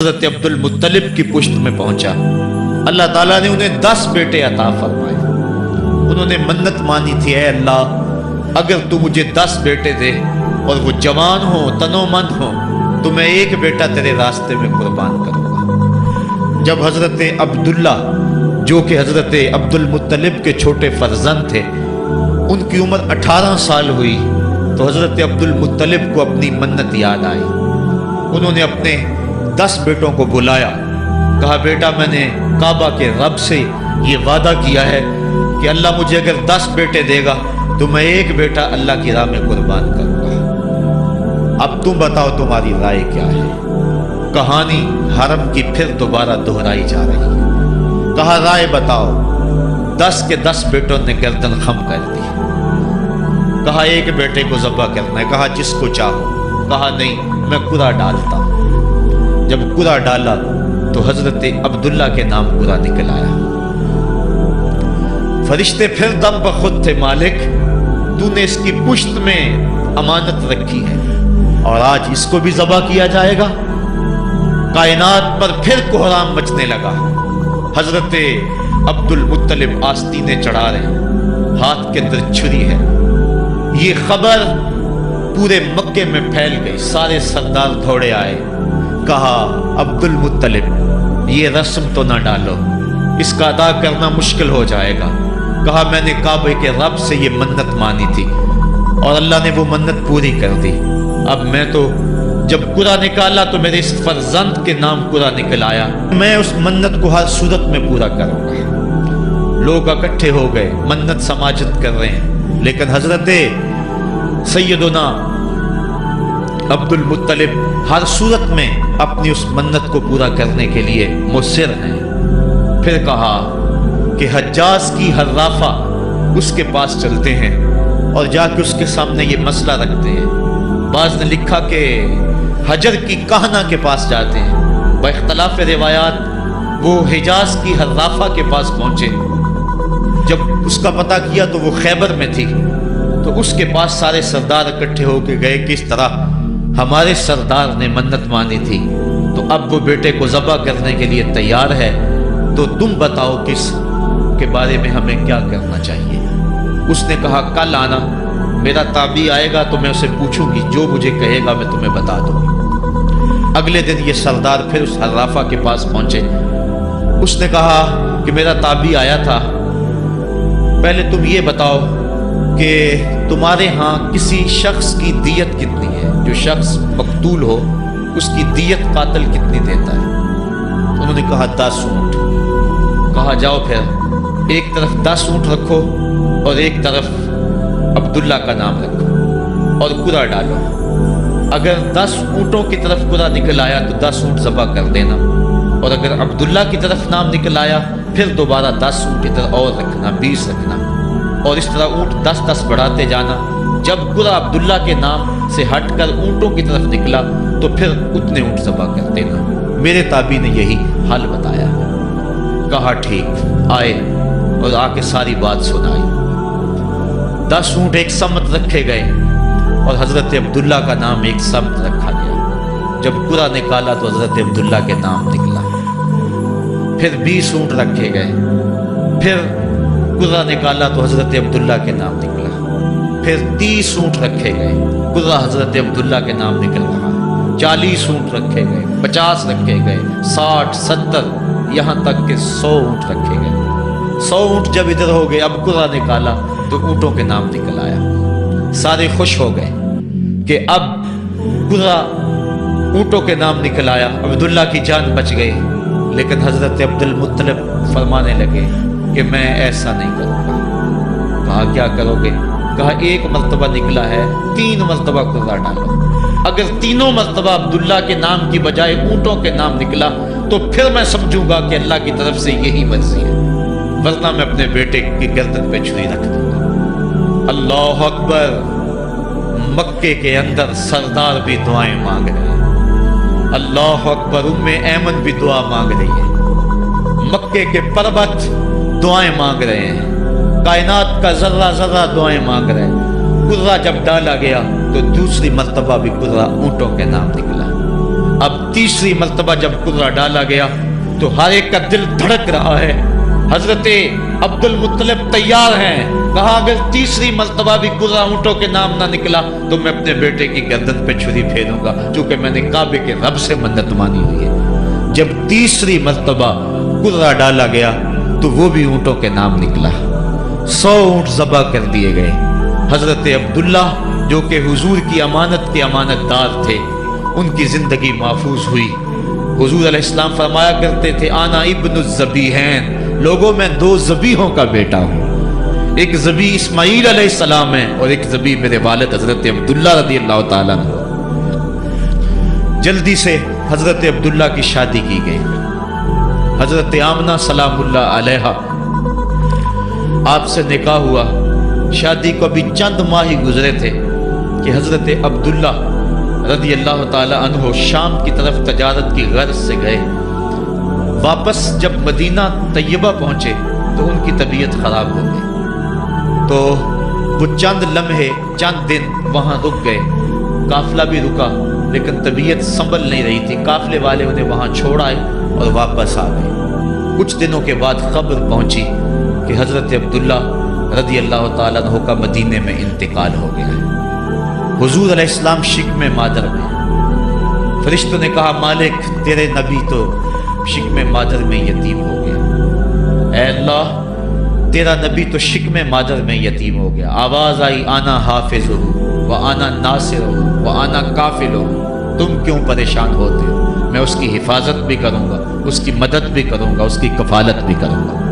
حضرت عبدل مطلب کی پشت میں پہنچا۔ اللہ تعالیٰ نے انہیں 10 بیٹے عطا فرمائے۔ انہوں نے منت مانی تھی، اے اللہ اگر تو مجھے 10 بیٹے دے اور وہ جوان ہوں، تنو مند ہوں، تو میں ایک بیٹا تیرے راستے میں قربان کروں گا۔ جب حضرت عبداللہ جو کہ حضرت عبد المطلب کے چھوٹے فرزند تھے، ان کی عمر 18 سال ہوئی تو حضرت عبد المطلب کو اپنی منت یاد آئی۔ انہوں نے اپنے 10 بیٹوں کو بلایا، کہا بیٹا میں نے کعبہ کے رب سے یہ وعدہ کیا ہے کہ اللہ مجھے اگر 10 بیٹے دے گا تو میں ایک بیٹا اللہ کی راہ میں قربان کروں گا۔ اب تم بتاؤ تمہاری رائے کیا ہے؟ کہانی حرم کی پھر دوبارہ دہرائی جا رہی ہے۔ کہا رائے بتاؤ۔ 10 کے 10 بیٹوں نے گردن خم کر دی۔ کہا ایک بیٹے کو ذبح کرنا ہے۔ کہا جس کو چاہو۔ کہا نہیں میں قرعہ ڈالتا ہوں۔ جب قرعہ ڈالا تو حضرت عبداللہ کے نام قرعہ نکل آیا۔ فرشتے پھر دم بخود تھے، مالک تو نے اس کی پشت میں امانت رکھی ہے اور آج اس کو بھی ذبح کیا جائے گا۔ کائنات پر پھر کوہرام مچنے لگا۔ حضرت عبد المطلب آستینیں چڑھا رہے ہیں، ہاتھ کے اندر چھری ہے۔ یہ خبر پورے مکے میں پھیل گئی، سارے سردار دوڑے آئے۔ کہا عبد المطلب یہ رسم تو نہ ڈالو، اس کا ادا کرنا مشکل ہو جائے گا۔ کہا میں نے کعبے کے رب سے یہ منت مانی تھی اور اللہ نے وہ منت پوری کر دی۔ اب میں تو جب قرعہ نکالا تو میرے اس فرزند کے نام قرعہ نکل آیا، میں اس منت کو ہر صورت میں پورا کروں گا۔ لوگ اکٹھے ہو گئے، منت سماجت کر رہے ہیں، لیکن حضرت سیدنا عبد المطلب ہر صورت میں اپنی اس منت کو پورا کرنے کے لیے مصر ہیں۔ پھر کہا کہ حجاز کی حرافہ اس کے پاس چلتے ہیں اور جا کے اس کے سامنے یہ مسئلہ رکھتے ہیں۔ بعض نے لکھا کہ حجر کی کہنا کے پاس جاتے ہیں۔ با اختلاف روایات وہ حجاز کی حرافہ کے پاس پہنچے۔ جب اس کا پتہ کیا تو وہ خیبر میں تھی، تو اس کے پاس سارے سردار اکٹھے ہو کے گئے کہ اس طرح ہمارے سردار نے منت مانی تھی تو اب وہ بیٹے کو ذبح کرنے کے لیے تیار ہے، تو تم بتاؤ کس کے بارے میں ہمیں کیا کرنا چاہیے۔ اس نے کہا کل آنا، میرا تابعی آئے گا تو میں اسے پوچھوں گی، جو مجھے کہے گا میں تمہیں بتا دوں گی۔ اگلے دن یہ سردار پھر اس حرافہ کے پاس پہنچے۔ اس نے کہا کہ میرا تابعی آیا تھا، پہلے تم یہ بتاؤ کہ تمہارے ہاں کسی شخص کی دیت کتنی ہے؟ جو شخص مقتول ہو اس کی دیت قاتل کتنی دیتا ہے؟ انہوں نے کہا 10 اونٹ۔ کہا جاؤ پھر ایک طرف 10 اونٹ رکھو اور ایک طرف عبداللہ کا نام رکھو اور قرعہ ڈالو۔ اگر 10 اونٹوں کی طرف قرعہ نکل آیا تو 10 اونٹ ذبح کر دینا، اور اگر عبداللہ کی طرف نام نکل آیا پھر دوبارہ 10 اونٹ کی طرف اور رکھنا، 20 رکھنا، اور اس طرح اونٹ 10-10 بڑھاتے جانا۔ جب قرعہ عبداللہ کے نام سے ہٹ کر اونٹوں کی طرف نکلا تو پھر اتنے اونٹ ذبح کر دینا۔ میرے تابعی نے یہی حل بتایا۔ کہا ٹھیک۔ آئے اور آ کے ساری بات سنائی۔ 10 اونٹ ایک سمت رکھے گئے اور حضرت عبداللہ کا نام ایک سمت رکھا گیا۔ جب قرعہ نکالا تو حضرت عبداللہ کے نام نکلا۔ پھر 20 اونٹ رکھے گئے، پھر قرعہ نکالا تو حضرت عبداللہ کے نام نکلا۔ پھر 30 اونٹ رکھے گئے، قرعہ حضرت عبداللہ کے نام نکل رہا۔ 40 اونٹ رکھے گئے، 50 رکھے گئے، 60، 70، یہاں تک کہ 100 اونٹ رکھے گئے۔ 100 اونٹ جب ادھر ہو گئے، اب قرعہ نکالا تو اونٹوں کے نام نکل آیا۔ سارے خوش ہو گئے کہ اب قرعہ اونٹوں کے نام نکل آیا، عبداللہ کی جان بچ گئی۔ لیکن حضرت عبد المطلب فرمانے لگے کہ میں ایسا نہیں کروں گا۔ کہا کیا کرو گے؟ کہا ایک مرتبہ نکلا ہے، 3 مرتبہ قرعہ ڈالو۔ اگر تینوں مرتبہ عبداللہ کے نام کی بجائے اونٹوں کے نام نکلا تو پھر میں سمجھوں گا کہ اللہ کی طرف سے یہی مرضی ہے، ورنہ میں اپنے بیٹے کی گردن پہ چھری رکھ دوں گا۔ اللہ اکبر! مکے کے اندر سردار بھی دعائیں مانگ رہے ہیں۔ اللہ اکبر! ایمن بھی دعا مانگ رہی ہے۔ مکے کے پربت دعائیں مانگ رہے ہیں، کائنات کا ذرہ ذرہ دعائیں مانگ رہے ہیں۔ قرعہ جب ڈالا گیا تو دوسری مرتبہ بھی قرعہ اونٹوں کے نام نکلا۔ اب تیسری مرتبہ جب قرہ ڈالا گیا تو ہر ایک کا دل دھڑک رہا ہے. حضرت عبد المطلب تیار ہیں. کہا اگر تیسری مرتبہ بھی قرہ اونٹوں کے نام نہ نکلا تو میں اپنے بیٹے کی گردن پہ چھری پھیروں گا، چونکہ میں نے کعبے کے رب سے منت مانی ہوئی ہے. جب تیسری مرتبہ قرہ ڈالا گیا تو وہ بھی اونٹوں کے نام نکلا. 100 اونٹ ذبح کر دیے گئے. حضرت عبداللہ جو کہ حضور کی امانت کے امانت دار تھے، ان کی زندگی محفوظ ہوئی. حضور علیہ السلام فرمایا کرتے تھے آنا ابن الذبیحین، لوگوں میں 2 ذبیحوں کا بیٹا ہوں. ایک ذبیح اسماعیل علیہ السلام ہے اور ایک ذبیح میرے والد حضرت عبداللہ رضی اللہ تعالیٰ عنہ. جلدی سے حضرت عبداللہ کی شادی کی گئی. حضرت آمنہ سلام اللہ علیہا آپ سے نکاح ہوا. شادی کو ابھی چند ماہ ہی گزرے تھے کہ حضرت عبداللہ رضی اللہ تعالی عنہ شام کی طرف تجارت کی غرض سے گئے. واپس جب مدینہ طیبہ پہنچے تو ان کی طبیعت خراب ہو گئی. تو وہ چند لمحے چند دن وہاں رک گئے. قافلہ بھی رکا لیکن طبیعت سنبھل نہیں رہی تھی. قافلے والے انہیں وہاں چھوڑ آئے اور واپس آ گئے. کچھ دنوں کے بعد خبر پہنچی کہ حضرت عبداللہ رضی اللہ تعالیٰ عنہ کا مدینے میں انتقال ہو گیا ہے. حضور علیہ السلام شکم مادر میں. فرشتوں نے کہا مالک تیرے نبی تو شکم مادر میں یتیم ہو گیا. اے اللہ تیرا نبی تو شکم مادر میں یتیم ہو گیا. آواز آئی آنا حافظ و آنا ناصر و آنا کافل ہو. تم کیوں پریشان ہوتے ہو؟ میں اس کی حفاظت بھی کروں گا، اس کی مدد بھی کروں گا، اس کی کفالت بھی کروں گا.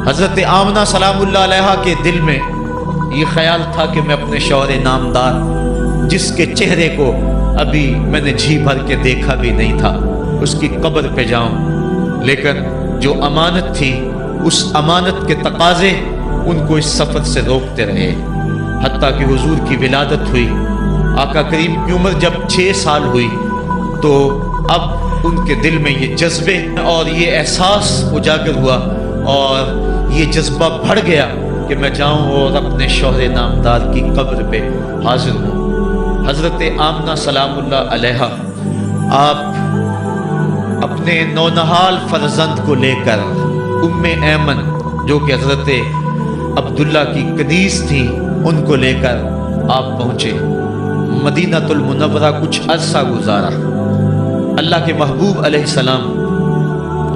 حضرت آمنہ سلام اللہ علیہا کے دل میں یہ خیال تھا کہ میں اپنے شوہر نامدار جس کے چہرے کو ابھی میں نے جی بھر کے دیکھا بھی نہیں تھا اس کی قبر پہ جاؤں. لیکن جو امانت تھی اس امانت کے تقاضے ان کو اس سفر سے روکتے رہے. حتیٰ کہ حضور کی ولادت ہوئی. آقا کریم کی عمر جب 6 سال ہوئی تو اب ان کے دل میں یہ جذبے اور یہ احساس اجاگر ہوا اور یہ جذبہ بڑھ گیا کہ میں جاؤں اور اپنے شوہر نامدار کی قبر پہ حاضر ہوں. حضرت آمنہ سلام اللہ علیہا آپ اپنے نونہال فرزند کو لے کر ام ایمن جو کہ حضرت عبداللہ کی کنیز تھی ان کو لے کر آپ پہنچے. مدینہ المنورہ کچھ عرصہ گزارا. اللہ کے محبوب علیہ السلام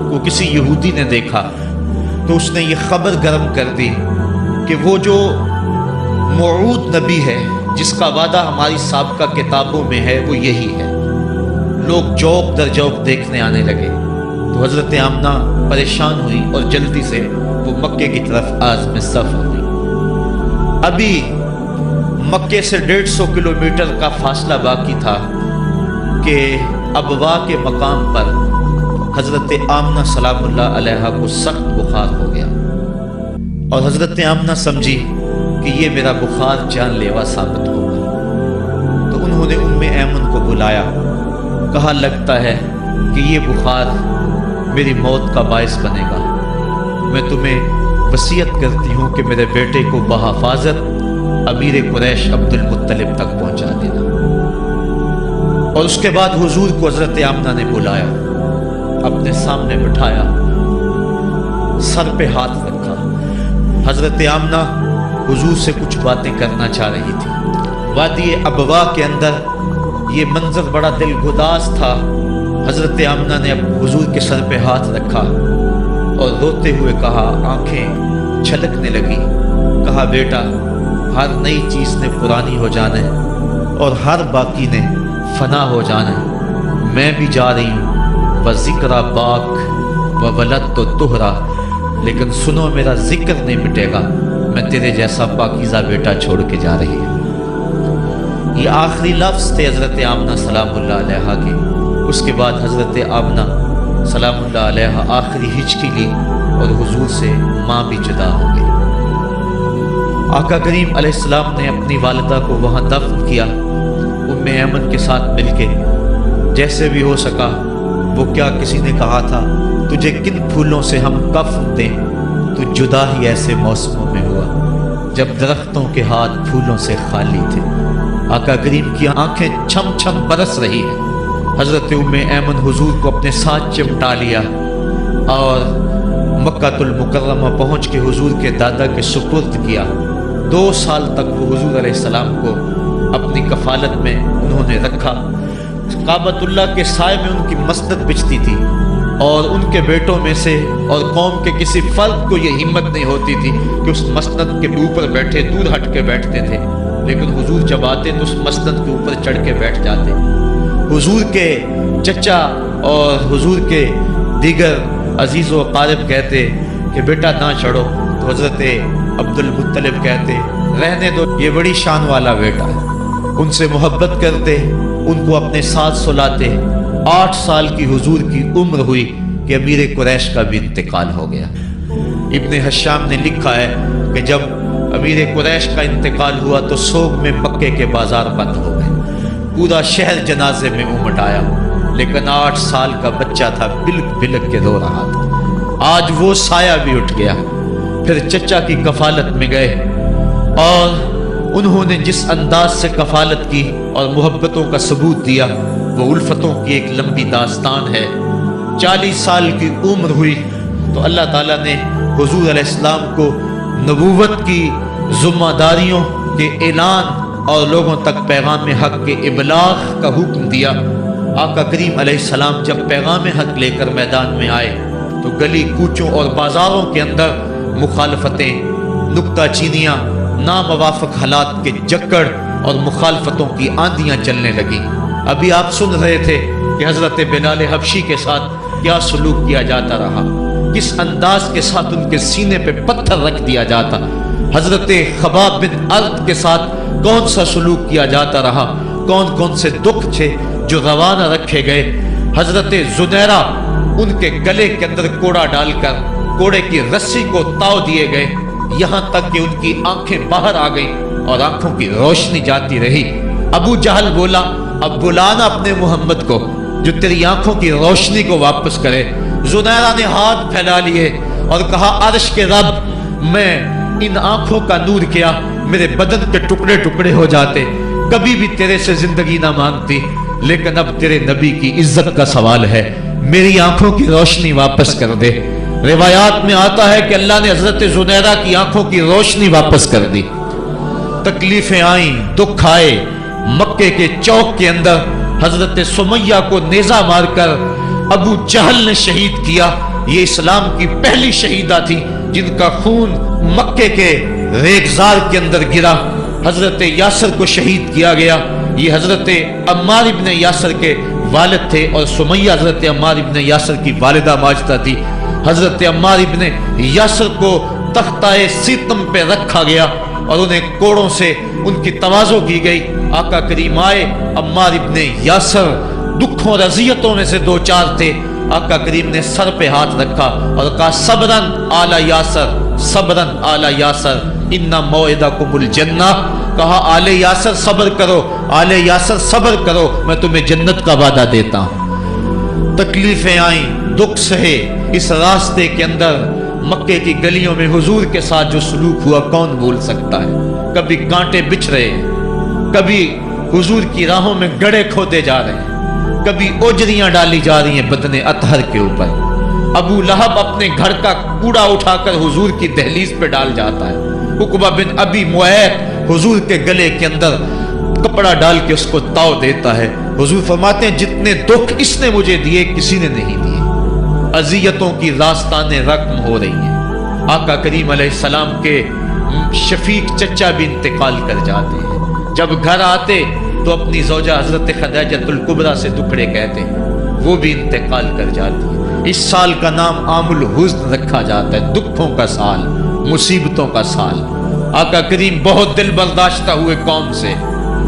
کو کسی یہودی نے دیکھا تو اس نے یہ خبر گرم کر دی کہ وہ جو موعود نبی ہے جس کا وعدہ ہماری سابقہ کتابوں میں ہے وہ یہی ہے. لوگ جوق در جوق دیکھنے آنے لگے. تو حضرت آمنہ پریشان ہوئی اور جلدی سے وہ مکے کی طرف عازم سفر ہوئی. ابھی مکے سے 150 کلومیٹر کا فاصلہ باقی تھا کہ ابوا کے مقام پر حضرت آمنہ سلام اللہ علیہا کو سخت بخار ہو گیا اور حضرت آمنہ سمجھی کہ یہ میرا بخار جان لیوا ثابت ہوگا. تو انہوں نے ام ایمن کو بلایا. کہا لگتا ہے کہ یہ بخار میری موت کا باعث بنے گا. میں تمہیں وصیت کرتی ہوں کہ میرے بیٹے کو بحفاظت امیر قریش عبد المطلب تک پہنچا دینا. اور اس کے بعد حضور کو حضرت آمنہ نے بلایا، اپنے سامنے بٹھایا، سر پہ ہاتھ رکھا. حضرت آمنہ حضور سے کچھ باتیں کرنا چاہ رہی تھی. وادی ابوا کے اندر یہ منظر بڑا دل گداز تھا. حضرت آمنہ نے اب حضور کے سر پہ ہاتھ رکھا اور روتے ہوئے کہا، آنکھیں چھلکنے لگی. کہا بیٹا ہر نئی چیز نے پرانی ہو جانا ہے اور ہر باقی نے فنا ہو جانا ہے. میں بھی جا رہی ہوں وذکر باک و ولد تو تہرا، لیکن سنو میرا ذکر نہیں مٹے گا. میں تیرے جیسا پاکیزہ بیٹا چھوڑ کے جا رہی ہوں. یہ آخری لفظ تھے حضرت آمنہ سلام اللہ علیہا کے. اس کے بعد حضرت آمنہ سلام اللہ علیہا آخری ہچکی لی اور حضور سے ماں بھی جدا ہو گئی. آقا کریم علیہ السلام نے اپنی والدہ کو وہاں دفن کیا ام ایمن کے ساتھ مل کے جیسے بھی ہو سکا. وہ کیا کسی نے کہا تھا تجھے کن پھولوں سے ہم کفن دیں، تو جدا ہی ایسے موسموں میں ہوا جب درختوں کے ہاتھ پھولوں سے خالی تھے. آقا کریم کی آنکھیں چھم چھم برس رہی ہیں حضرت ایمن حضور کو اپنے ساتھ چمٹا لیا اور مکہ المکرمہ پہنچ کے حضور کے دادا کے سپرد کیا۔ 2 سال تک وہ حضور علیہ السلام کو اپنی کفالت میں انہوں نے رکھا۔ کعبۃ اللہ کے سائے میں ان کی مسند بچتی تھی اور ان کے بیٹوں میں سے اور قوم کے کسی فرد کو یہ ہمت نہیں ہوتی تھی کہ اس مسند کے اوپر بیٹھے، دور ہٹ کے بیٹھتے تھے، لیکن حضور جب آتے تو اس مسند کے اوپر چڑھ کے بیٹھ جاتے۔ حضور کے چچا اور حضور کے دیگر عزیز و اقارب کہتے کہ بیٹا نہ چڑھو، تو حضرت عبد المطلب کہتے رہنے دو، یہ بڑی شان والا بیٹا ہے۔ ان سے محبت کرتے، ان کو اپنے ساتھ سلاتے۔ 8 سال کی حضور کی عمر ہوئی کہ امیر قریش کا بھی انتقال ہو گیا۔ ابن حشام نے لکھا ہے کہ جب امیر قریش کا انتقال ہوا تو سوگ میں مکے کے بازار بند ہو گئے، پورا شہر جنازے میں امٹ آیا، لیکن 8 سال کا بچہ تھا، بلک بلک کے رو رہا تھا۔ آج وہ سایہ بھی اٹھ گیا۔ پھر چچا کی کفالت میں گئے اور انہوں نے جس انداز سے کفالت کی اور محبتوں کا ثبوت دیا وہ الفتوں کی ایک لمبی داستان ہے۔ 40 سال کی عمر ہوئی تو اللہ تعالیٰ نے حضور علیہ السلام کو نبوت کی ذمہ داریوں کے اعلان اور لوگوں تک پیغام حق کے ابلاغ کا حکم دیا۔ آقا کریم علیہ السلام جب پیغام حق لے کر میدان میں آئے تو گلی کوچوں اور بازاروں کے اندر مخالفتیں، نکتہ چینیاں، ناموافق حالات کے جکڑ اور مخالفتوں کی آندیاں چلنے لگیں۔ ابھی آپ سن رہے تھے کہ حضرت بلال حبشی کے ساتھ کیا سلوک کیا جاتا رہا، کس انداز کے ساتھ ان کے سینے پہ پتھر رکھ دیا جاتا۔ حضرت خباب بن ارد کے ساتھ کون سا سلوک کیا جاتا رہا، کون کون سے دکھ تھے جو روانہ رکھے گئے۔ حضرت زنیرہ ان کے گلے کے اندر کوڑا ڈال کر کوڑے کی رسی کو تاؤ دیے گئے، یہاں تک کہ ان کی آنکھیں باہر آ گئیں اور آنکھوں کی روشنی جاتی رہی۔ ابو جہل بولا اب بلانا اپنے محمد کو جو تیری آنکھوں کی روشنی کو واپس کرے۔ زنیرہ نے ہاتھ پھیلا لیے اور کہا عرش کے رب، میں ان آنکھوں کا نور کیا میرے بدن کے ٹکڑے ٹکڑے ہو جاتے، کبھی بھی تیرے سے زندگی نہ مانگتی، لیکن اب تیرے نبی کی عزت کا سوال ہے، میری آنکھوں کی روشنی واپس کر دے۔ روایات میں آتا ہے کہ اللہ نے حضرت زنیرہ کی آنکھوں کی روشنی واپس کر دی۔ تکلیفیں آئیں، دکھ آئے۔ مکے کے چوک کے اندر حضرت سمیہ کو نیزہ مار کر ابو جہل نے شہید کیا۔ یہ اسلام کی پہلی شہیدہ تھی جن کا خون مکے کے ریگزار کے اندر گرا۔ حضرت یاسر کو شہید کیا گیا۔ یہ حضرت عمار ابن یاسر کے والد تھے اور سمیہ حضرت عمار ابن یاسر کی والدہ ماجدہ تھی۔ حضرت عمار ابن یاسر کو تختہ سیتم پہ رکھا گیا اور انہیں کوڑوں سے ان کی تواضع کی گئی۔ آقا کریم آئے، عمار ابن یاسر دکھوں اور اذیتوں میں سے 2-4 تھے۔ آقا کریم نے سر پہ ہاتھ رکھا اور کہا صبرن آل یاسر، صبرن آل یاسر ان موعدکم الجنہ۔ کہا آل یاسر صبر کرو، آل یاسر صبر کرو، میں تمہیں جنت کا وعدہ دیتا ہوں۔ تکلیفیں آئیں، دکھ سہے۔ اس راستے کے اندر مکے کی گلیوں میں حضور کے ساتھ جو سلوک ہوا کون بھول سکتا ہے۔ کبھی کانٹے بچھ رہے ہیں، کبھی حضور کی راہوں میں گڑھے کھودے جا رہے ہیں، کبھی اوجریاں ڈالی جا رہی ہیں بدن اطہر کے اوپر۔ ابو لہب اپنے گھر کا کوڑا اٹھا کر حضور کی دہلیز پہ ڈال جاتا ہے۔ عقبہ بن ابی معیط حضور کے گلے کے اندر کپڑا ڈال کے اس کو تاؤ دیتا ہے۔ حضور فرماتے ہیں جتنے دکھ اس نے مجھے دیے کسی نے نہیں دیے۔ اذیتوں کی داستانیں رقم ہو رہی ہیں۔ آقا کریم علیہ السلام کے شفیق چچا بھی انتقال کر جاتے ہیں۔ جب گھر آتے تو اپنی زوجہ حضرت خدیجہ الکبریٰ سے دکھڑے کہتے ہیں، وہ بھی انتقال کر جاتی ہے۔ اس سال کا نام عام الحزن رکھا جاتا ہے، دکھوں کا سال، مصیبتوں کا سال۔ آقا کریم بہت دل برداشتہ ہوئے قوم سے،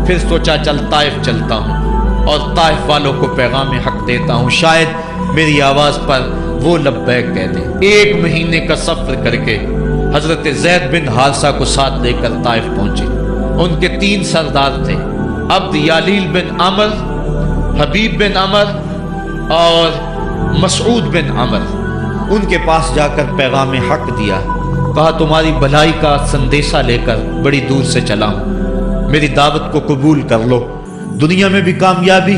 پھر سوچا چل طائف چلتا ہوں اور طائف والوں کو پیغام حق دیتا ہوں، شاید میری آواز پر وہ لبیک کہہ دیں۔ 1 مہینے کا سفر کر کے حضرت زید بن حارثہ کو ساتھ لے کر طائف پہنچے۔ ان کے 3 سردار تھے، عبد یالیل بن عمر، حبیب بن عمر اور مسعود بن عمر۔ ان کے پاس جا کر پیغام حق دیا، کہا تمہاری بھلائی کا سندیشہ لے کر بڑی دور سے چلا ہوں، میری دعوت کو قبول کر لو، دنیا میں بھی کامیابی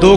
2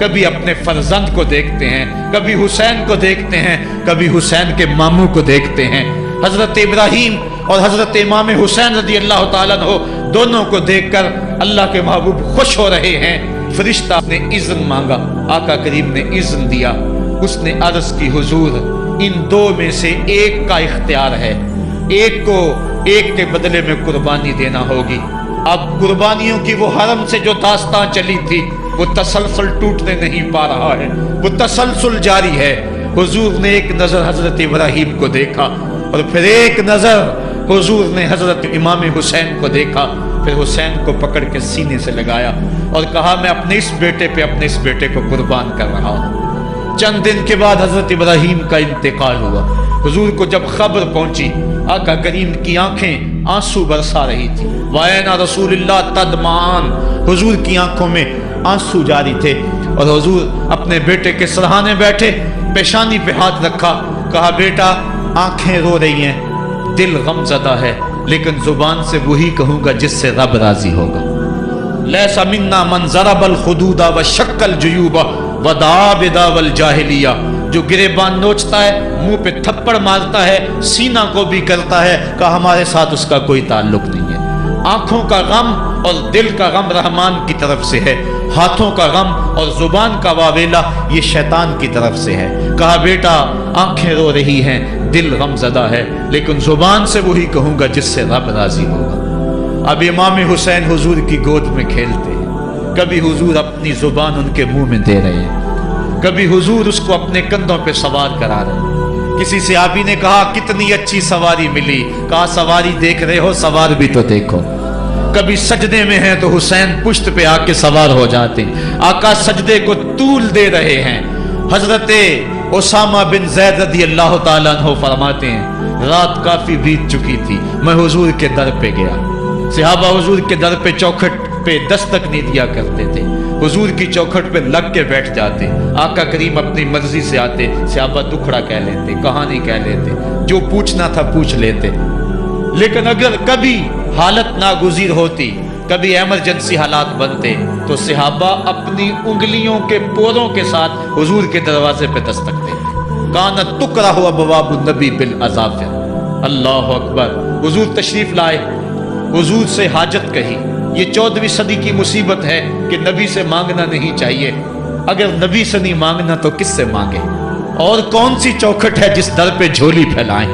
کبھی اپنے فرزند کو دیکھتے ہیں، کبھی حسین کو دیکھتے ہیں، کبھی حسین کے ماموں کو دیکھتے ہیں۔ حضرت ابراہیم اور حضرت امام حسین رضی اللہ تعالیٰ عنہ دونوں کو دیکھ کر اللہ کے محبوب خوش ہو رہے ہیں۔ فرشتہ نے اذن مانگا، آقا کریم نے اذن دیا۔ اس نے عرض کی حضور ان دو میں سے ایک کا اختیار ہے، ایک کو ایک کے بدلے میں قربانی دینا ہوگی۔ اب قربانیوں کی وہ حرم سے جو داستان چلی تھی وہ تسلسل ٹوٹنے نہیں پا رہا ہے، وہ تسلسل جاری ہے۔ حضور نے ایک نظر حضرت ابراہیم کو دیکھا اور پھر ایک نظر حضور نے حضرت امام حسین کو دیکھا، پھر حسین کو پکڑ کے سینے سے لگایا اور کہا میں اپنے اس بیٹے پہ اپنے اس بیٹے کو قربان کر رہا ہوں۔ چند دن کے بعد حضرت ابراہیم کا انتقال ہوا۔ حضور کو جب خبر پہنچی، آقا کریم کی آنکھیں آنسو برسا رہی تھی۔ وَأَيْنَ رسول اللہ تدمعان، حضور کی آنکھوں میں آنسو جاری تھے اور حضور اپنے بیٹے کے سرہانے بیٹھے، پیشانی پہ ہاتھ رکھا، کہا بیٹا آنکھیں رو رہی ہیں، دل غم زدہ ہے، لیکن زبان سے وہی کہوں گا جس سے رب راضی ہوگا۔ لیس منا من ضرب الخدود وشق الجیوب ودعا بدعوی الجاہلیہ، جو گریبان نوچتا ہے، منہ پہ تھپڑ مارتا ہے، سینہ کو بھی کرتا ہے، کہ ہمارے ساتھ اس کا کوئی تعلق نہیں ہے۔ آنکھوں کا غم اور دل کا غم رحمان کی طرف سے ہے، ہاتھوں کا غم اور زبان کا واویلا یہ شیطان کی طرف سے ہے۔ کہا بیٹا آنکھیں رو رہی ہیں، دل غم زدہ ہے، لیکن زبان سے وہی کہوں گا جس سے رب راضی ہوگا۔ اب امام حسین حضور کی گود میں کھیلتے ہیں، کبھی حضور اپنی زبان ان کے منہ میں دے رہے ہیں، کبھی حضور اس کو اپنے کندھوں پہ سوار کرا رہے ہیں۔ کسی صحابی نے کہا کتنی اچھی سواری ملی، کہا سواری دیکھ رہے ہو سوار بھی تو دیکھو۔ کبھی سجدے میں ہیں تو حسین پشت پہ آ کے سوار ہو جاتے ہیں، آقا سجدے کو طول دے رہے ہیں۔ حضرت اسامہ بن زید رضی اللہ تعالیٰ عنہ فرماتے ہیں رات کافی بیت چکی تھی، میں حضور کے در پہ گیا۔ صحابہ حضور کے در پہ چوکھٹ پہ دستک نہیں دیا کرتے تھے، حضور کی چوکھٹ پہ لگ کے بیٹھ جاتے، آقا کریم اپنی مرضی سے آتے، صحابہ دکھڑا کہہ لیتے، کہانی کہہ لیتے، جو پوچھنا تھا پوچھ لیتے۔ لیکن اگر کبھی حالت ناگزیر ہوتی، کبھی ایمرجنسی حالات بنتے، تو صحابہ اپنی انگلیوں کے پوروں کے ساتھ حضور کے دروازے پہ دستک دیتے۔ کانت تکرہ ابواب النبی بالاظافر، اللہ اکبر۔ حضور تشریف لائے، حضور سے حاجت کہی۔ یہ 14ویں صدی کی مصیبت ہے کہ نبی سے مانگنا نہیں چاہیے، اگر نبی سے نہیں مانگنا تو کس سے مانگے؟ اور کون سی چوکھٹ ہے جس در پہ جھولی پھیلائیں؟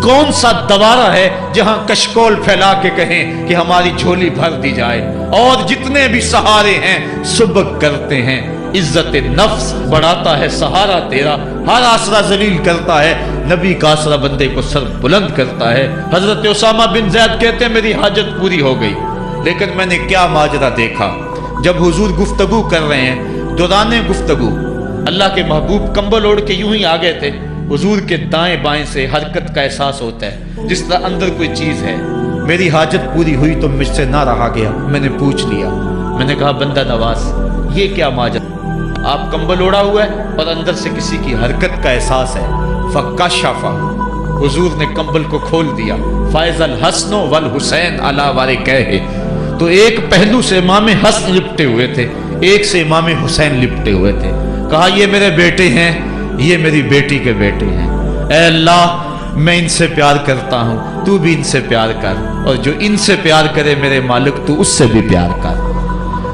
کون سا دوارہ ہے جہاں کشکول پھیلا کے کہیں کہ ہماری جھولی بھر دی جائے؟ اور جتنے بھی سہارے ہیں سبک کرتے ہیں، عزت نفس بڑھاتا ہے سہارا تیرا، ہر آسرا ذلیل کرتا ہے، نبی کا آسرا بندے کو سر بلند کرتا ہے۔ حضرت اسامہ بن زید کہتے ہیں میری حاجت پوری ہو گئی، لیکن میں نے کیا ماجرا دیکھا۔ جب حضور گفتگو کر رہے ہیں، دوران گفتگو اللہ کے محبوب کمبل اوڑھ کے یوں ہی آ گئے تھے، حضور کے دائیں بائیں سے حرکت کا احساس ہوتا ہے جس طرح اندر کوئی چیز ہے۔ میری حاجت پوری ہوئی تو مجھ سے نہ رہا گیا، میں نے پوچھ لیا، میں نے کہا بندہ نواز یہ کیا ماجرا؟ آپ کمبل اوڑھا ہوا ہے اور اندر سے کسی کی حرکت کا احساس ہے۔ فکشف، حضور نے کمبل کو کھول دیا۔ فائز الحسن والحسین علی وارکیہ، تو ایک پہلو سے امام حسن لپٹے ہوئے تھے، ایک سے امام حسین لپٹے ہوئے تھے۔ کہا یہ میرے بیٹے ہیں، یہ میری بیٹی کے بیٹے ہیں، اے اللہ میں ان سے پیار کرتا ہوں، تو بھی ان سے پیار کر، اور جو ان سے پیار کرے میرے مالک تو اس سے بھی پیار کر۔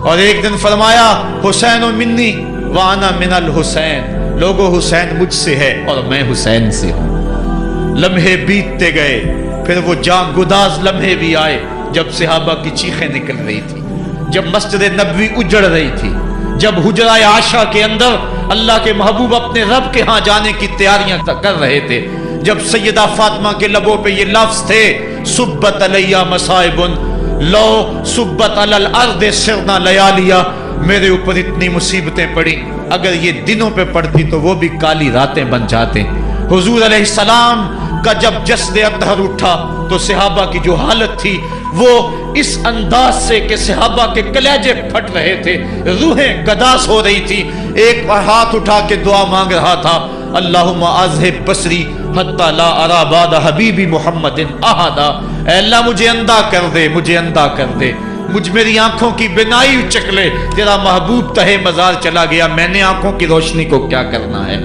اور ایک دن فرمایا حسین منی وانا من الحسین، لوگو حسین مجھ سے ہے اور میں حسین سے ہوں۔ لمحے بیتتے گئے، پھر وہ جاں گداز لمحے بھی آئے جب صحابہ کی چیخیں نکل رہی تھی، جب مسجد نبوی اجڑ رہی تھی، جب حجرہ عائشہ کے اندر اللہ کے محبوب اپنے رب کے ہاں جانے کی تیاریاں کر رہے تھے، جب سیدہ فاطمہ کے لبوں پہ یہ لفظ تھے سبت علیہ مصائب لو سبت علی الارض سرنا لیالیا، میرے اوپر اتنی مصیبتیں پڑی، اگر یہ دنوں پہ پڑتی تو وہ بھی کالی راتیں بن جاتے۔ حضور علیہ السلام کا جب جسد اطہر اٹھا تو صحابہ کی جو حالت تھی وہ اس انداز سے کہ صحابہ کے کلیجے پھٹ رہے تھے، روحیں گداس ہو رہی تھی۔ ایک ہاتھ اٹھا کے دعا مانگ رہا تھا، اللہم اذہب بصری حتی لا ارا بعد حبیبی محمد احدا، اے اللہ مجھے اندھا کر دے، مجھے اندھا کر دے، مجھ میری آنکھوں کی بینائی اچک لے، تیرا محبوب تہے مزار چلا گیا، میں نے آنکھوں کی روشنی کو کیا کرنا ہے۔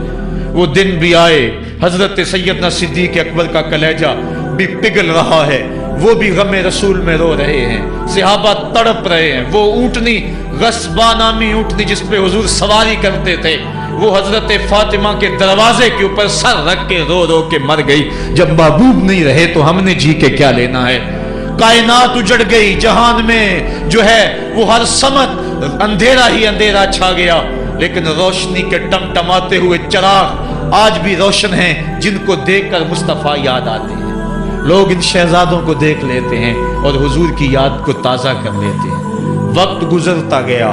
وہ دن بھی آئے، حضرت سیدنا صدیق اکبر کا کلیجہ بھی پگھل رہا ہے، وہ بھی غم رسول میں رو رہے ہیں، صحابہ تڑپ رہے ہیں۔ وہ اونٹنی، غصبہ نامی اونٹنی جس پہ حضور سواری کرتے تھے، وہ حضرت فاطمہ کے دروازے کے اوپر سر رکھ کے رو رو کے مر گئی۔ جب محبوب نہیں رہے تو ہم نے جی کے کیا لینا ہے۔ کائنات اجڑ گئی، جہان میں جو ہے وہ ہر سمت اندھیرا ہی اندھیرا چھا گیا، لیکن روشنی کے ٹمٹماتے ہوئے چراغ آج بھی روشن ہیں، جن کو دیکھ کر مصطفیٰ یاد آتے ہیں۔ لوگ ان شہزادوں کو دیکھ لیتے ہیں اور حضور کی یاد کو تازہ کر لیتے ہیں۔ وقت گزرتا گیا،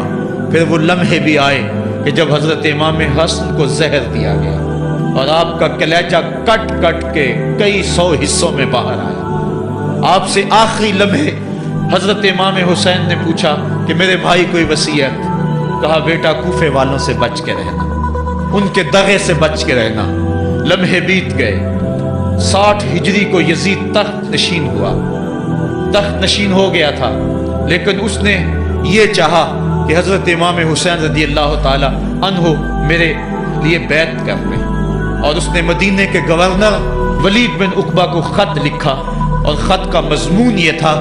پھر وہ لمحے بھی آئے کہ جب حضرت امام حسن کو زہر دیا گیا اور آپ کا کلیجہ کٹ کٹ کے کئی سو حصوں میں باہر آیا۔ آپ سے آخری لمحے حضرت امام حسین نے پوچھا کہ میرے بھائی کوئی وصیت؟ کہا بیٹا کوفے والوں سے بچ کے رہنا، ان کے دغے سے بچ کے رہنا۔ لمحے بیت گئے، 60 ہجری کو یزید تخت نشین ہوا، تخت نشین ہو گیا تھا، لیکن اس نے یہ چاہا کہ حضرت امام حسین رضی اللہ تعالی عنہ میرے لیے بیعت کر لیں، اور اس نے مدینے کے گورنر ولید بن عقبہ کو خط لکھا، اور خط کا مضمون یہ تھا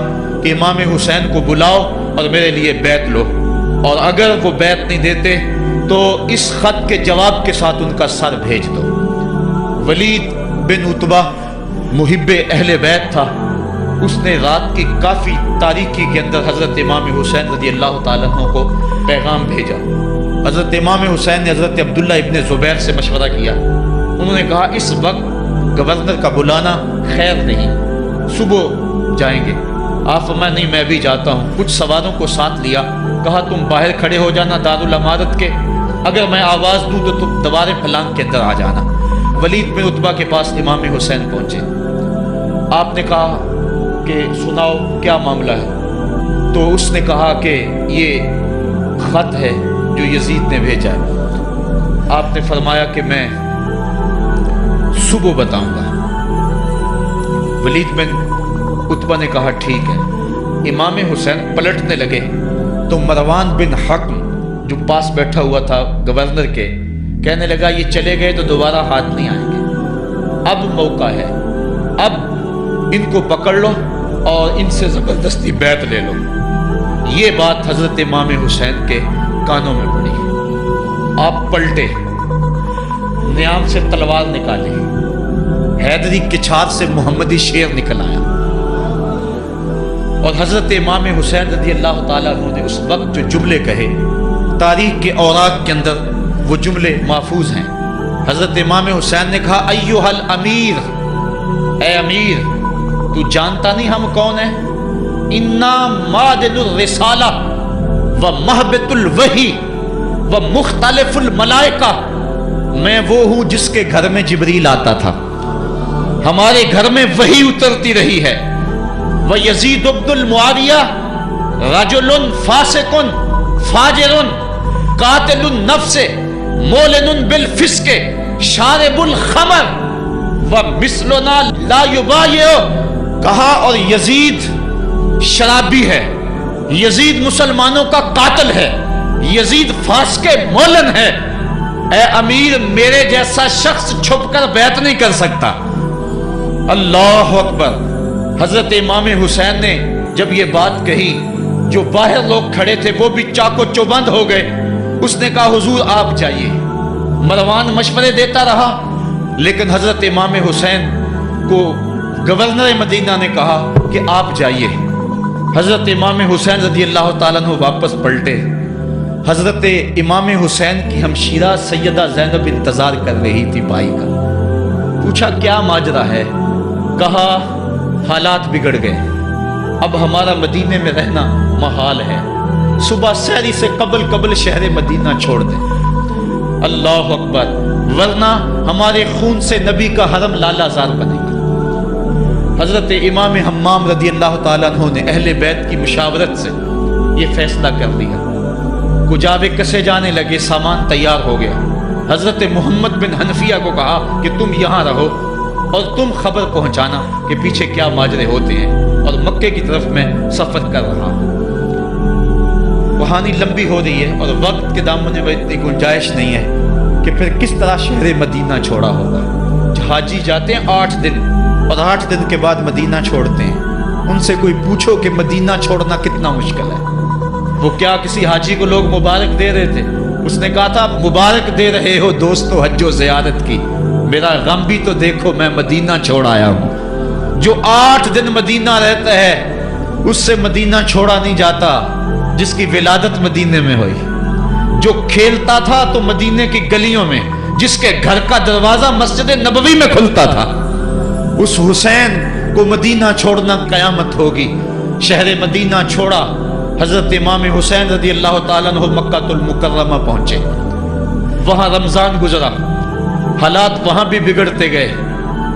کہ امام حسین کو بلاؤ اور میرے لیے بیعت لو، اور اگر وہ بیعت نہیں دیتے تو اس خط کے جواب کے ساتھ ان کا سر بھیج دو۔ ولید بن عتبہ محب اہل بیت تھا، اس نے رات کی کافی تاریکی کے اندر حضرت امام حسین رضی اللہ تعالیٰ عنہ کو پیغام بھیجا۔ حضرت امام حسین نے حضرت عبداللہ ابن زبیر سے مشورہ کیا، انہوں نے کہا اس وقت گورنر کا بلانا خیر نہیں، صبح جائیں گے۔ آپ فرمایا نہیں میں بھی جاتا ہوں۔ کچھ سواروں کو ساتھ لیا، کہا تم باہر کھڑے ہو جانا دارالامارت کے، اگر میں آواز دوں تو تم دوارے پھلانگ کے اندر آ جانا۔ ولید بن عتبہ کے پاس امام حسین پہنچے، آپ نے کہا کہ سناؤ کیا معاملہ ہے؟ تو اس نے کہا کہ یہ خط ہے جو یزید نے بھیجا ہے۔ آپ نے فرمایا کہ میں صبح بتاؤں گا۔ ولید بن عتبہ نے کہا ٹھیک ہے۔ امام حسین پلٹنے لگے تو مروان بن حکم جو پاس بیٹھا ہوا تھا گورنر کے، کہنے لگا یہ چلے گئے تو دوبارہ ہاتھ نہیں آئیں گے، اب موقع ہے، اب ان کو پکڑ لو اور ان سے زبردستی بیعت لے لو۔ یہ بات حضرت امام حسین کے کانوں میں پڑی، آپ پلٹے، نیام سے تلوار نکالی، حیدری کچھار سے محمدی شیر نکل آیا، اور حضرت امام حسین رضی اللہ تعالیٰ عنہ نے اس وقت جو جملے کہے، تاریخ کے اوراق کے اندر وہ جملے محفوظ ہیں۔ حضرت امام حسین نے کہا ایھا الامیر، اے امیر تو جانتا نہیں ہم کون ہیں؟ انا معدن الرسالہ و مہبط الوحی و مختلف الملائکہ، میں وہ ہوں جس کے گھر میں جبریل آتا تھا، ہمارے گھر میں وحی اترتی رہی ہے۔ وَيَزِيدُ بْنُ الْمُعَاوِيَةِ رَجُلٌ فَاسِقٌ فَاجِرٌ قَاتِلُ النَّفْسِ مُعْلِنٌ بِالْفِسْقِ شَارِبُ الْخَمْرِ وَمِثْلُنَا لَا يُبَايِعُ، کہا اور یزید شرابی ہے، یزید مسلمانوں کا قاتل ہے، یزید فاسق مولن ہے، اے امیر میرے جیسا شخص چھپ کر بیعت نہیں کر سکتا۔ اللہ اکبر۔ حضرت امام حسین نے جب یہ بات کہی، جو باہر لوگ کھڑے تھے وہ بھی چاقو چوبند ہو گئے۔ اس نے کہا حضور آپ جائیے۔ مروان مشورے دیتا رہا، لیکن حضرت امام حسین کو گورنر مدینہ نے کہا کہ آپ جائیے۔ حضرت امام حسین رضی اللہ تعالیٰ عنہ واپس پلٹے۔ حضرت امام حسین کی ہمشیرہ سیدہ زینب انتظار کر رہی تھی بھائی کا۔ پوچھا کیا ماجرا ہے؟ کہا حالات بگڑ گئے، اب ہمارا مدینے میں رہنا محال ہے، صبح سحری سے قبل شہر مدینہ چھوڑ دیں۔ اللہ اکبر، ورنہ ہمارے خون سے نبی کا حرم لالا زار بنے گا۔ حضرت امام حمام رضی اللہ تعالیٰ عنہ نے اہل بیت کی مشاورت سے یہ فیصلہ کر لیا۔ کجاوے کسے جانے لگے، سامان تیار ہو گیا۔ حضرت محمد بن حنفیہ کو کہا کہ تم یہاں رہو اور تم خبر پہنچانا کہ پیچھے کیا ماجرے ہوتے ہیں، اور مکے کی طرف میں سفر کر رہا ہوں۔ کہانی لمبی ہو رہی ہے اور وقت کے دامن میں اتنی گنجائش نہیں ہے کہ پھر کس طرح شہر مدینہ چھوڑا ہوگا. حاجی جاتے ہیں 8 دن اور 8 دن کے بعد مدینہ چھوڑتے ہیں. ان سے کوئی پوچھو کہ مدینہ چھوڑنا کتنا مشکل ہے. وہ کیا کسی حاجی کو لوگ مبارک دے رہے تھے؟ اس نے کہا تھا مبارک دے رہے ہو دوستو حج و زیارت کی، میرا غم بھی تو دیکھو، میں مدینہ چھوڑ آیا ہوں. جو 8 دن مدینہ رہتا ہے اس سے مدینہ چھوڑا نہیں جاتا جس کی ولادت مدینے میں ہوئی. جو کھیلتا تھا تو مدینے کی گلیوں میں، جس کے گھر کا دروازہ مسجد نبوی میں کھلتا تھا، اس حسین کو مدینہ چھوڑنا قیامت ہوگی. شہر مدینہ چھوڑا. حضرت امام حسین رضی اللہ تعالیٰ عنہ مکہ المکرمہ پہنچے. وہاں رمضان گزرا، حالات وہاں بھی بگڑتے گئے.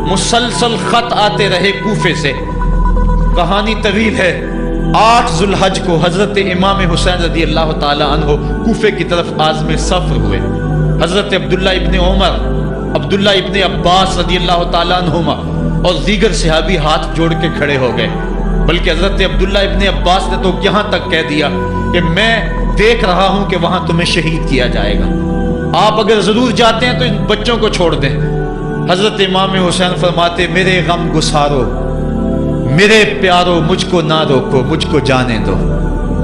مسلسل خط آتے رہے کوفے سے. کہانی طویل ہے. 8 ذو الحج کو حضرت امام حسین رضی اللہ تعالیٰ عنہ کوفے کی طرف عازم سفر ہوئے. حضرت عبداللہ ابن عمر، عبداللہ ابن عباس رضی اللہ تعالیٰ عنہما اور دیگر صحابی ہاتھ جوڑ کے کھڑے ہو گئے. بلکہ حضرت عبداللہ ابن عباس نے تو یہاں تک کہہ دیا کہ میں دیکھ رہا ہوں کہ وہاں تمہیں شہید کیا جائے گا، آپ اگر ضرور جاتے ہیں تو ان بچوں کو چھوڑ دیں. حضرت امام حسین فرماتے میرے غم گسارو، میرے پیارو، مجھ کو نہ روکو، مجھ کو جانے دو،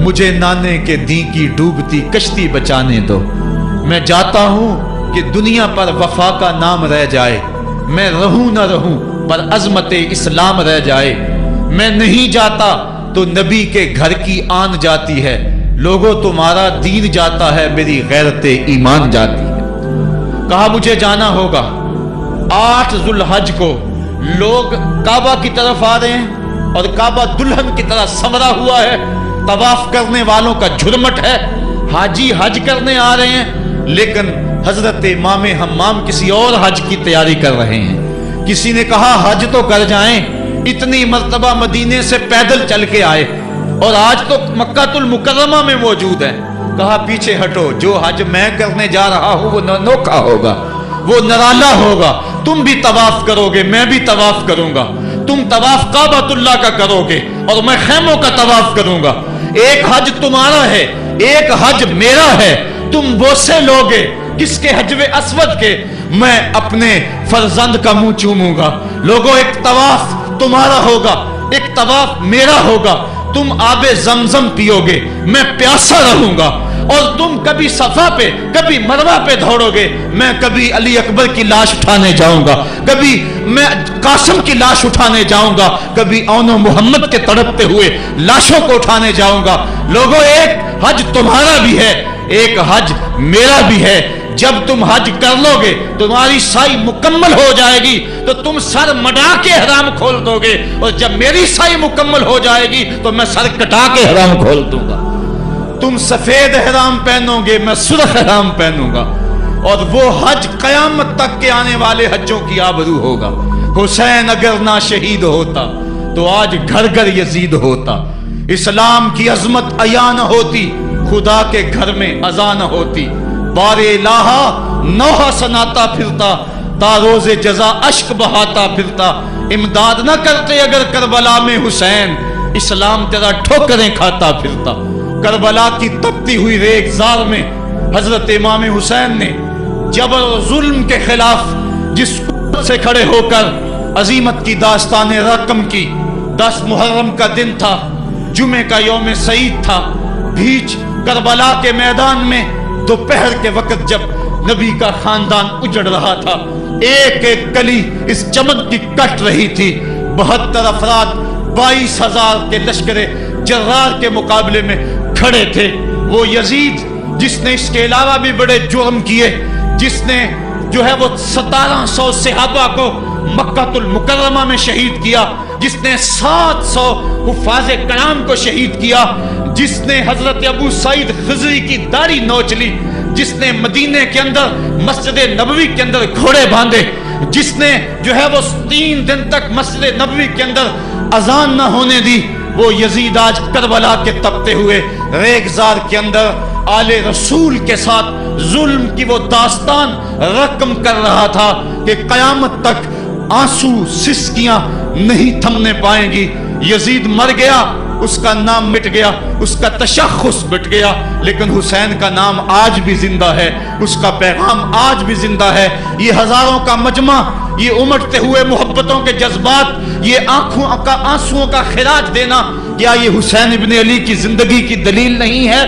مجھے نانے کے دی کی ڈوبتی کشتی بچانے دو. میں جاتا ہوں کہ دنیا پر وفا کا نام رہ جائے، میں رہوں نہ رہوں پر عظمت اسلام رہ جائے. میں نہیں جاتا تو نبی کے گھر کی آن جاتی ہے. لوگوں تمہارا دین جاتا ہے، میری غیرت ایمان جاتی ہے. کہا مجھے جانا ہوگا. 8 ذو الحج کو لوگ کعبہ کی طرف آ رہے ہیں اور کعبہ دلہن کی طرح سنورا ہوا ہے. طواف کرنے والوں کا جھرمٹ ہے. حاجی حج کرنے آ رہے ہیں لیکن حضرت امام حمام کسی اور حج کی تیاری کر رہے ہیں. کسی نے کہا حج تو کر جائیں، اتنی مرتبہ مدینے سے پیدل چل کے آئے اور آج تو مکہ المکرمہ میں موجود ہے. کہا پیچھے ہٹو، جو حج میں کرنے جا رہا ہوں وہ انوکھا ہوگا، وہ نرالا ہوگا. تم بھی طواف کرو گے، میں بھی طواف کروں گا. تم طواف کعبۃ اللہ کا کرو گے اور میں خیموں کا طواف کروں گا. ایک حج تمہارا ہے، ایک حج میرا ہے. تم بوسے لوگے کس کے؟ حجر اسود کے. میں اپنے فرزند کا منہ چوموں گا. لوگوں ایک طواف تمہارا ہوگا، ایک طواف میرا ہوگا. تم آب زمزم پیو گے، میں پیاسا رہوں گا. اور تم کبھی صفا پہ کبھی مروہ پہ دوڑو گے، میں کبھی علی اکبر کی لاش اٹھانے جاؤں گا، کبھی میں قاسم کی لاش اٹھانے جاؤں گا، کبھی اون محمد کے تڑپتے ہوئے لاشوں کو اٹھانے جاؤں گا. لوگوں ایک حج تمہارا بھی ہے، ایک حج میرا بھی ہے. جب تم حج کر لو گے تمہاری سائی مکمل ہو جائے گی تو تم سر مڈا کے حرام کھول دو گے، اور جب میری سائی مکمل ہو جائے گی تو میں سر کٹا کے حرام کھول دوں گا. تم سفید حرام پہنو گے، میں سرخ حرام پہنوں گا. اور وہ حج قیامت تک کے آنے والے حجوں کی آبرو ہوگا. حسین اگر نہ شہید ہوتا تو آج گھر گھر یزید ہوتا. اسلام کی عظمت عیاں نہ ہوتی، خدا کے گھر میں اذان نہ ہوتی. بار الہ نوحہ سناتا پھرتا، تا روز جزا اشک بہاتا پھرتا. امداد نہ کرتے اگر کربلا میں حسین، اسلام تیرا ٹھوکریں کھاتا پھرتا. کربلا کی تپتی ہوئی ریگزار میں حضرت امام حسین نے جبر و ظلم کے خلاف جس سے کھڑے ہو کر عظیمت کی داستان رقم کی. 10 محرم کا دن تھا، جمعے کا یوم سعید تھا. بھیچ کربلا کے میدان میں دوپہر کے وقت جب نبی کا خاندان اجڑ رہا تھا، ایک ایک کلی اس چمن کی کٹ رہی تھی. 72 افراد 22,000 کے لشکر جرار کے مقابلے میں کھڑے تھے. وہ یزید جس نے اس کے علاوہ بھی بڑے جرم کیے، جس نے جو ہے وہ 1700 صحابہ کو مکہ المکرمہ میں شہید کیا، جس نے 700 حفاظ کرام کو شہید کیا، جس نے حضرت ابو سعید خضری کی داڑھی نوچ لی، جس نے مدینے کے اندر مسجد نبوی کے اندر گھوڑے باندھے، جس نے جو ہے وہ 3 دن تک مسجد نبوی کے اندر اذان نہ ہونے دی، وہ یزید آج کربلا کے تپتے ہوئے ریگزار کے اندر آل رسول کے ساتھ ظلم کی وہ داستان رقم کر رہا تھا کہ قیامت تک آنسو سسکیاں نہیں تھمنے پائیں گی. یزید مر گیا، اس کا نام مٹ گیا، اس کا تشخص مٹ گیا، لیکن حسین کا نام آج بھی زندہ ہے، اس کا پیغام آج بھی زندہ ہے۔ یہ ہزاروں کا مجمع، یہ امٹتے ہوئے محبتوں کے جذبات، یہ آنسوؤں کا خراج دینا، کیا یہ حسین ابن علی کی زندگی کی دلیل نہیں ہے؟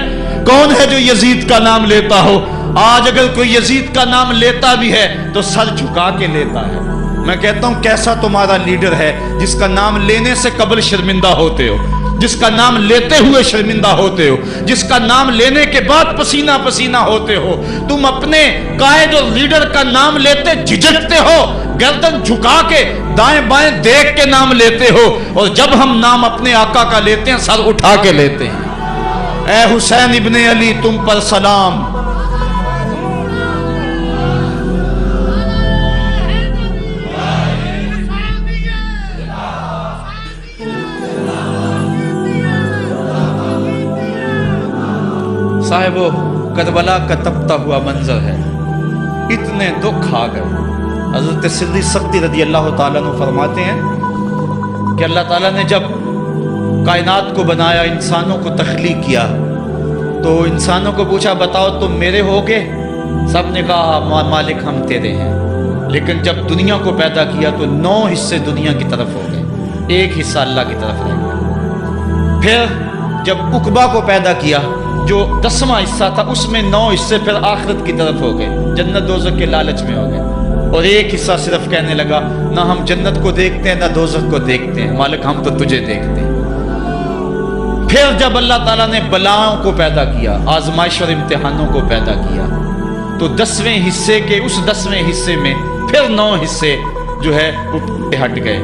کون ہے جو یزید کا نام لیتا ہو؟ آج اگر کوئی یزید کا نام لیتا بھی ہے تو سر جھکا کے لیتا ہے۔ میں کہتا ہوں کیسا تمہارا لیڈر ہے جس کا نام لینے سے قبل شرمندہ ہوتے ہو، جس کا نام لیتے ہوئے شرمندہ ہوتے ہو، جس کا نام لینے کے بعد پسینہ پسینہ ہوتے ہو۔ تم اپنے قائد اور لیڈر کا نام لیتے جھجکتے ہو، گردن جھکا کے دائیں بائیں دیکھ کے نام لیتے ہو، اور جب ہم نام اپنے آقا کا لیتے ہیں سر اٹھا کے لیتے ہیں۔ اے حسین ابن علی تم پر سلام۔ صاحبو، کربلا کا تپتا ہوا منظر ہے، اتنے دکھ آ گئے۔ حضرت سدی سختی رضی اللہ تعالیٰ عنہ فرماتے ہیں کہ اللہ تعالیٰ نے جب کائنات کو بنایا، انسانوں کو تخلیق کیا، تو انسانوں کو پوچھا بتاؤ تم میرے ہوگے؟ سب نے کہا مالک ہم تیرے ہیں۔ لیکن جب دنیا کو پیدا کیا تو 9 حصے دنیا کی طرف ہو گئے، 1 حصہ اللہ کی طرف رہ گیا۔ پھر جب عقبہ کو پیدا کیا جو 10واں حصہ تھا، اس میں 9 حصے پھر آخرت کی طرف ہو گئے، جنت دوزخ کے لالچ میں ہو گئے، اور 1 حصہ صرف کہنے لگا نہ ہم جنت کو دیکھتے ہیں نہ دوزخ کو دیکھتے ہیں، مالک ہم تو تجھے دیکھتے ہیں۔ پھر جب اللہ تعالیٰ نے بلاؤں کو پیدا کیا، آزمائش اور امتحانوں کو پیدا کیا، تو 10ویں حصے کے اس 10ویں حصے میں پھر 9 حصے جو ہے وہ ہٹ گئے۔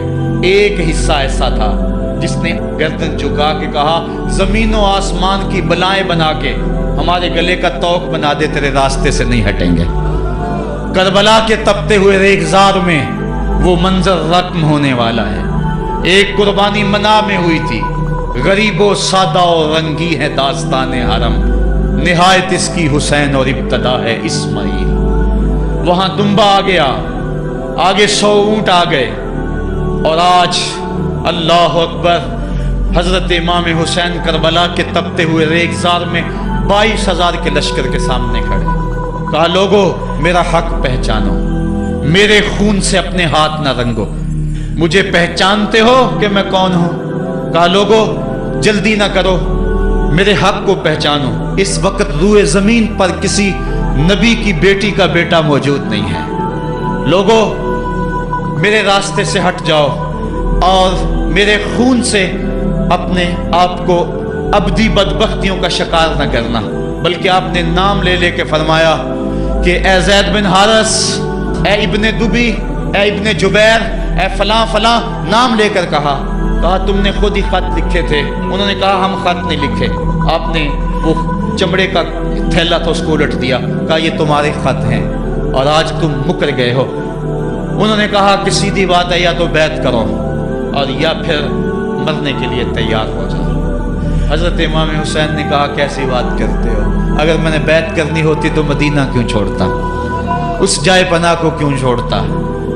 1 حصہ ایسا تھا جس نے گردن جھکا کے کہا زمین و آسمان کی بلائیں بنا کے ہمارے گلے کا توق بنا دے، تیرے راستے سے نہیں ہٹیں گے۔ کربلا کے تپتے ہوئے ریگزار میں وہ منظر رقم ہونے والا ہے۔ ایک قربانی منا میں ہوئی تھی، غریب و سادہ اور رنگی ہے داستان حرم، نہایت اس کی حسین اور ابتدا ہے اسماعیل۔ وہاں دمبا آ گیا، آگے 100 اونٹ آ گئے، اور آج اللہ اکبر حضرت امام حسین کربلا کے تپتے ہوئے ریگزار میں 22,000 کے لشکر کے سامنے کھڑے۔ کہا لوگو میرا حق پہچانو، میرے خون سے اپنے ہاتھ نہ رنگو، مجھے پہچانتے ہو کہ میں کون ہوں؟ کہا لوگو جلدی نہ کرو، میرے حق کو پہچانو۔ اس وقت روئے زمین پر کسی نبی کی بیٹی کا بیٹا موجود نہیں ہے، لوگو میرے راستے سے ہٹ جاؤ اور میرے خون سے اپنے آپ کو ابدی بدبختیوں کا شکار نہ کرنا۔ بلکہ آپ نے نام لے لے کے فرمایا کہ اے زید بن حارث، اے ابن دبی، اے ابن جبیر، اے فلاں فلاں، نام لے کر کہا تم نے خود ہی خط لکھے تھے؟ انہوں نے کہا ہم خط نہیں لکھے۔ آپ نے وہ چمڑے کا تھیلا تھا اس کو الٹ دیا، کہا یہ تمہارے خط ہیں اور آج تم مکر گئے ہو۔ انہوں نے کہا کہ سیدھی بات ہے، یا تو بیعت کرو اور یا پھر مرنے کے لیے تیار ہو جاؤ۔ حضرت امام حسین نے کہا کیسی بات کرتے ہو، اگر میں نے بیعت کرنی ہوتی تو مدینہ کیوں چھوڑتا، اس جائے پناہ کو کیوں چھوڑتا؟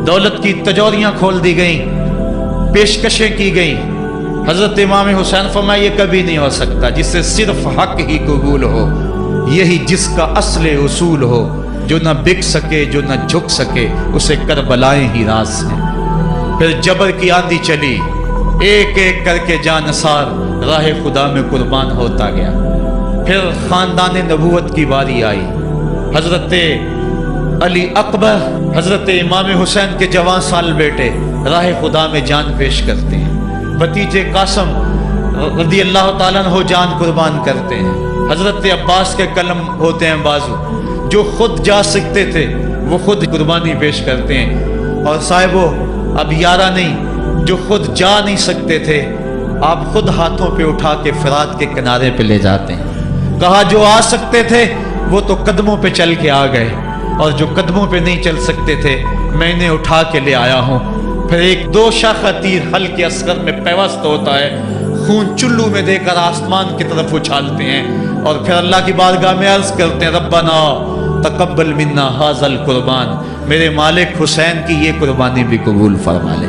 دولت کی تجوریاں کھول دی گئیں، پیشکشیں کی گئیں۔ حضرت امام حسین فرمایا یہ کبھی نہیں ہو سکتا، جس سے صرف حق ہی قبول ہو، یہی جس کا اصل اصول ہو، جو نہ بک سکے جو نہ جھک سکے، اسے کربلائیں ہی راز ہیں۔ پھر جبر کی آندھی چلی، ایک ایک کر کے جانثار راہ خدا میں قربان ہوتا گیا۔ پھر خاندان نبوت کی باری آئی، حضرت علی اکبر حضرت امام حسین کے جوان سال بیٹے راہ خدا میں جان پیش کرتے ہیں، بھتیجے قاسم رضی اللہ تعالیٰ عنہ جان قربان کرتے ہیں، حضرت عباس کے قلم ہوتے ہیں بازو، جو خود جا سکتے تھے وہ خود قربانی پیش کرتے ہیں۔ اور صاحبو اب یارہ نہیں، جو خود جا نہیں سکتے تھے آپ خود ہاتھوں پہ اٹھا کے فرات کے کنارے پہ لے جاتے ہیں۔ کہا جو آ سکتے تھے وہ تو قدموں پہ چل کے آ گئے، اور جو قدموں پہ نہیں چل سکتے تھے میں انہیں اٹھا کے لے آیا ہوں۔ پھر ایک 2 شاخہ تیر حلق اصغر میں پیوست ہوتا ہے، خون چلو میں دے کر آسمان کی طرف اچھالتے ہیں، اور پھر اللہ کی بارگاہ میں عرض کرتے ہیں ربنا تقبل منا ھذا القربان، میرے مالک حسین کی یہ قربانی بھی قبول فرما لے۔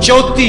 34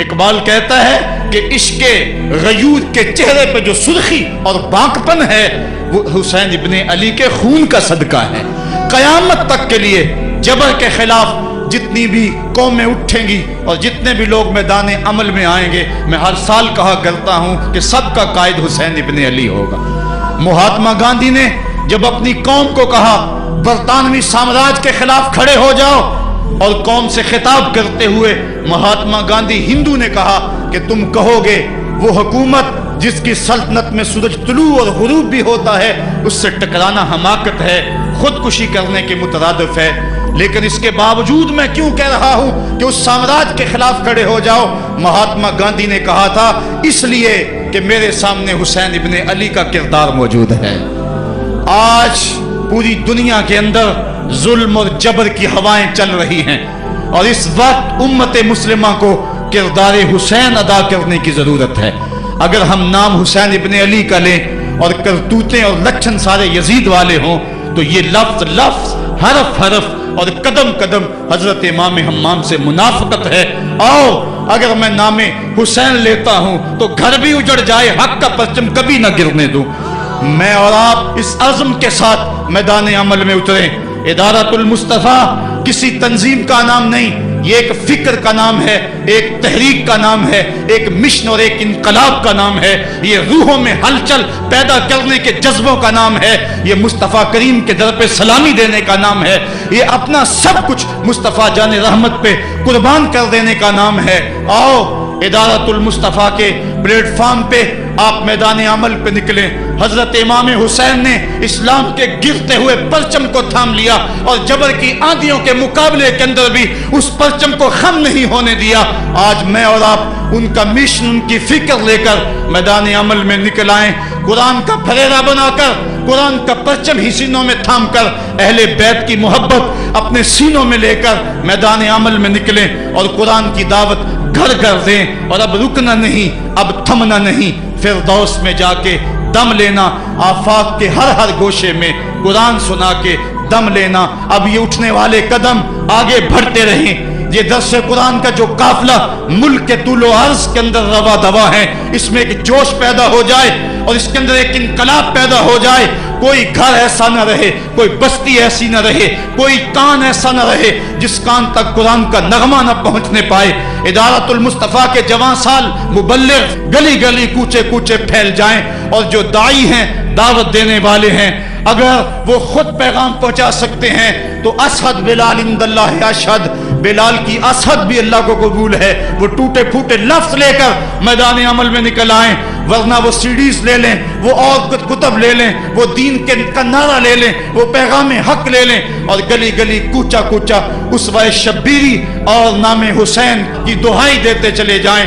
اقبال کہتا ہے کہ عشق غیور کے چہرے پہ جو سرخی اور بانکپن ہے وہ حسین ابن علی کے خون کا صدقہ ہے. قیامت تک کے لیے جبر کے خلاف جتنی بھی قومیں اٹھیں گی اور جتنے بھی لوگ میدان عمل میں آئیں گے، میں ہر سال کہا کرتا ہوں کہ سب کا قائد حسین ابن علی ہوگا. مہاتما گاندھی نے جب اپنی قوم کو کہا برطانوی سامراج کے خلاف کھڑے ہو جاؤ، اور قوم سے خطاب کرتے ہوئے مہاتما گاندھی ہندو نے کہا کہ تم کہو گے وہ حکومت جس کی سلطنت میں سورج طلوع اور غروب بھی ہوتا ہے، اس سے ٹکرانا حماقت ہے، خودکشی کرنے کے مترادف ہے. لیکن اس کے باوجود میں کیوں کہہ رہا ہوں کہ اس سامراج کے خلاف کھڑے ہو جاؤ؟ مہاتما گاندھی نے کہا تھا اس لیے کہ میرے سامنے حسین ابن علی کا کردار موجود ہے. آج پوری دنیا کے اندر ظلم اور جبر کی ہوائیں چل رہی ہیں، اور اس وقت امت مسلمہ کو کردار حسین ادا کرنے کی ضرورت ہے. اگر ہم نام حسین ابن علی کا لیں اور کرتوتیں اور لچھن سارے یزید والے ہوں تو یہ لفظ لفظ حرف حرف اور قدم قدم حضرت امام حمام سے منافقت ہے. اور اگر میں نام حسین لیتا ہوں تو گھر بھی اجڑ جائے، حق کا پرچم کبھی نہ گرنے دوں. میں اور آپ اس عزم کے ساتھ میدان عمل میں اتریں. ادارۃ المصطفیٰ کسی تنظیم کا نام نہیں، یہ ایک فکر کا نام ہے، ایک تحریک کا نام ہے، ایک مشن اور ایک انقلاب کا نام ہے. یہ روحوں میں ہلچل پیدا کرنے کے جذبوں کا نام ہے. یہ مصطفیٰ کریم کے در پہ سلامی دینے کا نام ہے. یہ اپنا سب کچھ مصطفیٰ جان رحمت پہ قربان کر دینے کا نام ہے. آؤ ادارۃ المصطفیٰ کے پلیٹ فارم پہ آپ میدان عمل پہ نکلیں. حضرت امام حسین نے اسلام کے گرتے ہوئے پرچم کو تھام لیا، اور جبر کی آندھیوں کے مقابلے کے اندر بھی اس پرچم کو خم نہیں ہونے دیا. آج میں اور آپ ان کا مشن، ان کی فکر لے کر میدان عمل میں نکل آئیں. قرآن کا پھریرا بنا کر، قرآن کا پرچم ہی سینوں میں تھام کر، اہل بیت کی محبت اپنے سینوں میں لے کر میدان عمل میں نکلیں اور قرآن کی دعوت گھر گھر دیں. اور اب رکنا نہیں، اب تھمنا نہیں، فردوس میں جا کے دم لینا، آفاق کے ہر ہر گوشے میں قرآن سنا کے دم لینا. اب یہ اٹھنے والے قدم آگے بڑھتے رہیں. یہ درس قرآن کا جو قافلہ ملک کے طول و عرض کے اندر روا دوا ہے، اس میں ایک جوش پیدا ہو جائے اور اس کے اندر ایک انقلاب پیدا ہو جائے. کوئی گھر ایسا نہ رہے، کوئی بستی ایسی نہ رہے، کوئی کان ایسا نہ رہے جس کان تک قرآن کا نغمہ نہ پہنچنے پائے. ادارۃ المصطفیٰ کے جوان سال مبلغ گلی گلی کوچے کوچے پھیل جائیں، اور جو داعی ہیں، دعوت دینے والے ہیں، اگر وہ خود پیغام پہنچا سکتے ہیں تو اشہد بلال عند اللہ اشہد، بلال کی اشہد بھی اللہ کو قبول ہے. وہ ٹوٹے پھوٹے لفظ لے کر میدان عمل میں نکل آئیں، ورنہ وہ سیڈیز لے لیں، وہ اور کتب لے لیں، وہ دین کا نعرہ لے لیں، وہ پیغام حق لے لیں، اور گلی گلی کوچا کوچا اسوہ شبیری اور نام حسین کی دہائی دیتے چلے جائیں.